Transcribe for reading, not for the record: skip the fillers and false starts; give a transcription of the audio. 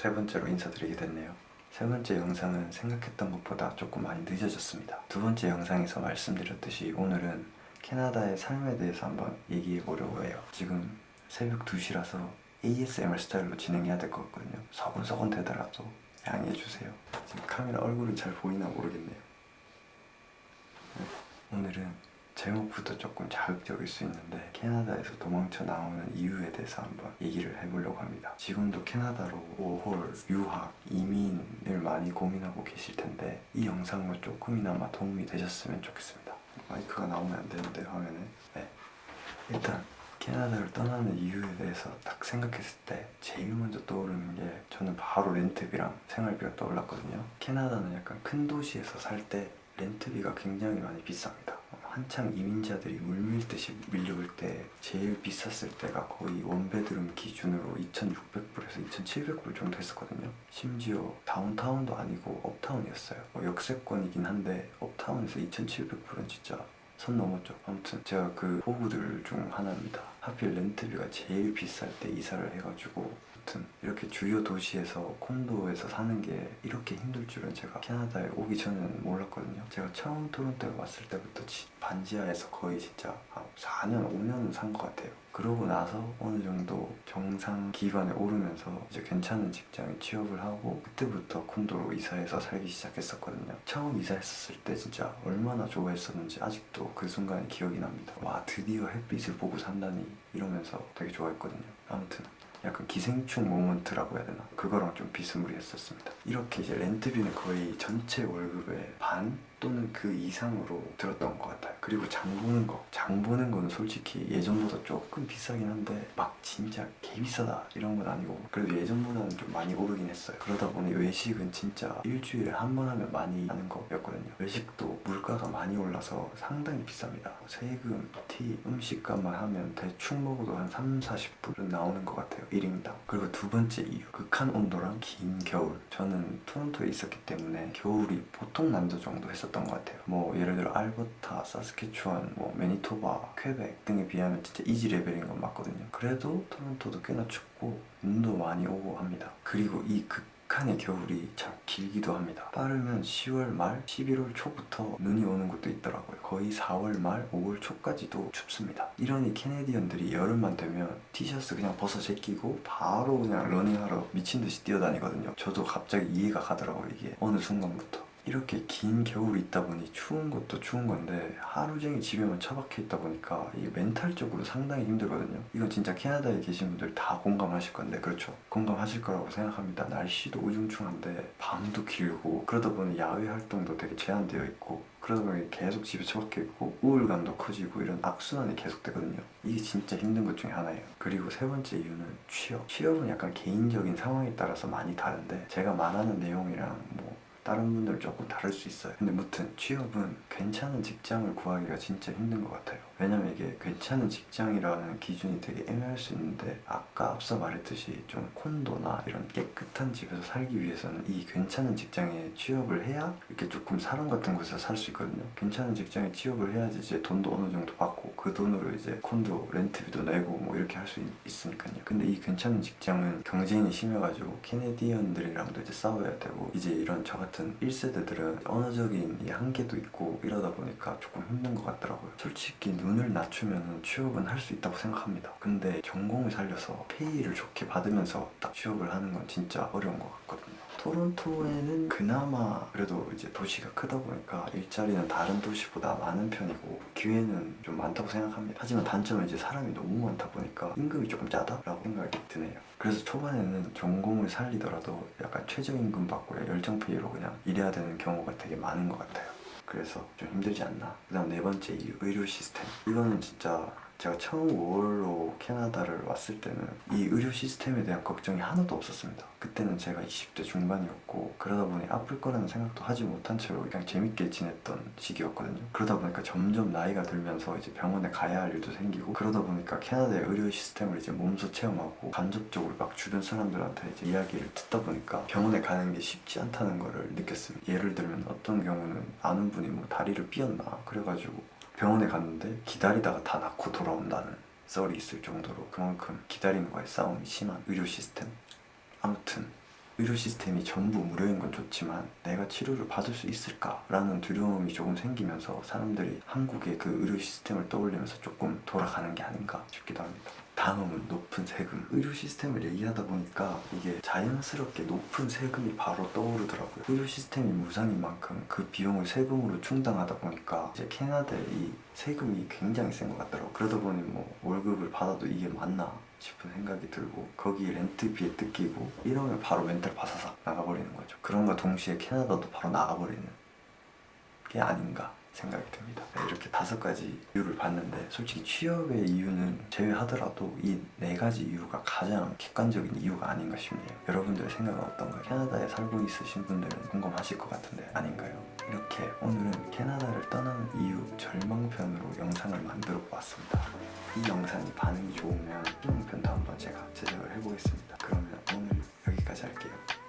세 번째로 인사드리게 됐네요. 세 번째 영상은 생각했던 것보다 조금 많이 늦어졌습니다. 두 번째 영상에서 말씀드렸듯이 오늘은 캐나다의 삶에 대해서 한번 얘기해 보려고 해요. 지금 새벽 2시라서 ASMR 스타일로 진행해야 될 것 같거든요. 서근서근 되더라도 양해해주세요. 지금 카메라 얼굴은 잘 보이나 모르겠네요. 오늘은 제목부터 조금 자극적일 수 있는데 캐나다에서 도망쳐 나오는 이유에 대해서 한번 얘기를 해보려고 합니다. 지금도 캐나다로 5월 유학, 이민을 많이 고민하고 계실 텐데 이 영상으로 조금이나마 도움이 되셨으면 좋겠습니다. 마이크가 나오면 안 되는데 화면에. 네. 일단 캐나다를 떠나는 이유에 대해서 딱 생각했을 때 제일 먼저 떠오르는 게 저는 바로 렌트비랑 생활비가 떠올랐거든요. 캐나다는 약간 큰 도시에서 살 때 렌트비가 굉장히 많이 비쌉니다. 한창 이민자들이 물밀듯이 밀려올 때 제일 비쌌을 때가 거의 원베드룸 기준으로 2,600불에서 2,700불 정도 했었거든요. 심지어 다운타운도 아니고 업타운이었어요. 역세권이긴 한데 업타운에서 2,700불은 진짜 선 넘었죠. 아무튼 제가 그 호구들 중 하나입니다. 하필 렌트비가 제일 비쌀 때 이사를 해가지고 아무튼 이렇게 주요 도시에서 콘도에서 사는 게 이렇게 힘들 줄은 제가 캐나다에 오기 전에는 몰랐거든요. 제가 처음 토론토에 왔을 때부터 반지하에서 거의 진짜 4년, 5년은 산 것 같아요. 그러고 나서 어느 정도 정상 기반에 오르면서 이제 괜찮은 직장에 취업을 하고 그때부터 콘도로 이사해서 살기 시작했었거든요. 처음 이사했었을 때 진짜 얼마나 좋아했었는지 아직도 그 순간이 기억이 납니다. 와, 드디어 햇빛을 보고 산다니 이러면서 되게 좋아했거든요. 아무튼 약간 기생충 모먼트라고 해야 되나? 그거랑 좀 비스무리했었습니다. 이렇게 이제 렌트비는 거의 전체 월급의 반 또는 그 이상으로 들었던 것 같아요. 그리고 장 보는 거. 장 보는 거는 솔직히 예전보다 조금 비싸긴 한데 막 진짜 개비싸다 이런 건 아니고 그래도 예전보다는 좀 많이 오르긴 했어요. 그러다 보니 외식은 진짜 일주일에 한 번 하면 많이 하는 거였거든요. 외식도 물가가 많이 올라서 상당히 비쌉니다. 세금, 티, 음식값만 하면 대충 먹어도 한 3, 40불은 나오는 것 같아요. 1인당. 그리고 두 번째 이유. 극한 온도랑 긴 겨울. 저는 토론토에 있었기 때문에 겨울이 보통 난도 정도 했었던 것 같아요. 뭐 예를 들어 알버타, 사스케추안, 뭐 매니토바, 퀘벡 등에 비하면 진짜 이지 레벨인 건 맞거든요. 그래도 토론토도 꽤나 춥고 눈도 많이 오고 합니다. 그리고 이 극한의 겨울이 참 길기도 합니다. 빠르면 10월 말, 11월 초부터 눈이 오는 곳도 있더라고요. 거의 4월 말, 5월 초까지도 춥습니다. 이러니 캐네디언들이 여름만 되면 티셔츠 그냥 벗어 제끼고 바로 그냥 러닝하러 미친듯이 뛰어다니거든요. 저도 갑자기 이해가 가더라고요, 이게 어느 순간부터. 이렇게 긴 겨울이 있다 보니 추운 것도 추운 건데 하루 종일 집에만 처박혀 있다 보니까 이게 멘탈적으로 상당히 힘들거든요. 이건 진짜 캐나다에 계신 분들 다 공감하실 건데, 그렇죠? 공감하실 거라고 생각합니다. 날씨도 우중충한데 밤도 길고 그러다 보니 야외 활동도 되게 제한되어 있고 그러다 보니 계속 집에 처박혀 있고 우울감도 커지고 이런 악순환이 계속되거든요. 이게 진짜 힘든 것 중에 하나예요. 그리고 세 번째 이유는 취업. 취업은 약간 개인적인 상황에 따라서 많이 다른데 제가 말하는 내용이랑 뭐 다른 분들 조금 다를 수 있어요. 근데 무튼 취업은 괜찮은 직장을 구하기가 진짜 힘든 것 같아요. 왜냐면 이게 괜찮은 직장이라는 기준이 되게 애매할 수 있는데 아까 앞서 말했듯이 좀 콘도나 이런 깨끗한 집에서 살기 위해서는 이 괜찮은 직장에 취업을 해야 이렇게 조금 사람 같은 곳에서 살 수 있거든요. 괜찮은 직장에 취업을 해야지 이제 돈도 어느 정도 받고 그 돈으로 이제 콘도 렌트비도 내고 뭐 이렇게 할 수 있으니까요. 근데 이 괜찮은 직장은 경쟁이 심해가지고 캐네디언들이랑도 이제 싸워야 되고 이제 이런 저 같은 1세대들은 언어적인 이 한계도 있고 이러다 보니까 조금 힘든 것 같더라고요. 솔직히 눈을 낮추면 취업은 할 수 있다고 생각합니다. 근데 전공을 살려서 페이를 좋게 받으면서 딱 취업을 하는 건 진짜 어려운 것 같거든요. 토론토에는 그나마 그래도 이제 도시가 크다 보니까 일자리는 다른 도시보다 많은 편이고 기회는 좀 많다고 생각합니다. 하지만 단점은 이제 사람이 너무 많다 보니까 임금이 조금 짜다라고 생각이 드네요. 그래서 초반에는 전공을 살리더라도 약간 최저임금 받고 열정페이로 그냥 일해야 되는 경우가 되게 많은 것 같아요. 그래서 좀 힘들지 않나. 그 다음 네 번째 이유, 의료 시스템. 이거는 진짜 제가 처음 5월로 캐나다를 왔을 때는 이 의료 시스템에 대한 걱정이 하나도 없었습니다. 그때는 제가 20대 중반이었고 그러다 보니 아플 거라는 생각도 하지 못한 채로 그냥 재밌게 지냈던 시기였거든요. 그러다 보니까 점점 나이가 들면서 이제 병원에 가야 할 일도 생기고 그러다 보니까 캐나다의 의료 시스템을 이제 몸소 체험하고 간접적으로 막 주변 사람들한테 이제 이야기를 듣다 보니까 병원에 가는 게 쉽지 않다는 거를 느꼈습니다. 예를 들면 어떤 경우는 아는 분이 뭐 다리를 삐었나 그래가지고 병원에 갔는데 기다리다가 다 낫고 돌아온다는 썰이 있을 정도로 그만큼 기다림과의 싸움이 심한 의료 시스템. 아무튼 의료 시스템이 전부 무료인 건 좋지만 내가 치료를 받을 수 있을까라는 두려움이 조금 생기면서 사람들이 한국의 그 의료 시스템을 떠올리면서 조금 돌아가는 게 아닌가 싶기도 합니다. 다음은 높은 세금. 의료 시스템을 얘기하다 보니까 이게 자연스럽게 높은 세금이 바로 떠오르더라고요. 의료 시스템이 무상인 만큼 그 비용을 세금으로 충당하다 보니까 이제 캐나다의 이 세금이 굉장히 센 것 같더라고요. 그러다 보니 뭐 월급을 받아도 이게 맞나 싶은 생각이 들고 거기 렌트비에 뜯기고 이러면 바로 멘탈 바사삭 나가버리는 거죠. 그런가 동시에 캐나다도 바로 나가버리는 게 아닌가 생각이 듭니다. 네, 이렇게 5가지 이유를 봤는데 솔직히 취업의 이유는 제외하더라도 이 4가지 이유가 가장 객관적인 이유가 아닌가 싶네요. 여러분들의 생각은 어떤가요? 캐나다에 살고 있으신 분들은 공감하실 것 같은데 아닌가요? 이렇게 오늘은 캐나다를 떠나는 이유 절망편으로 영상을 만들어 보았습니다. 이 영상이 반응이 좋으면 희망편도 한번 제가 제작을 해보겠습니다. 그러면 오늘 여기까지 할게요.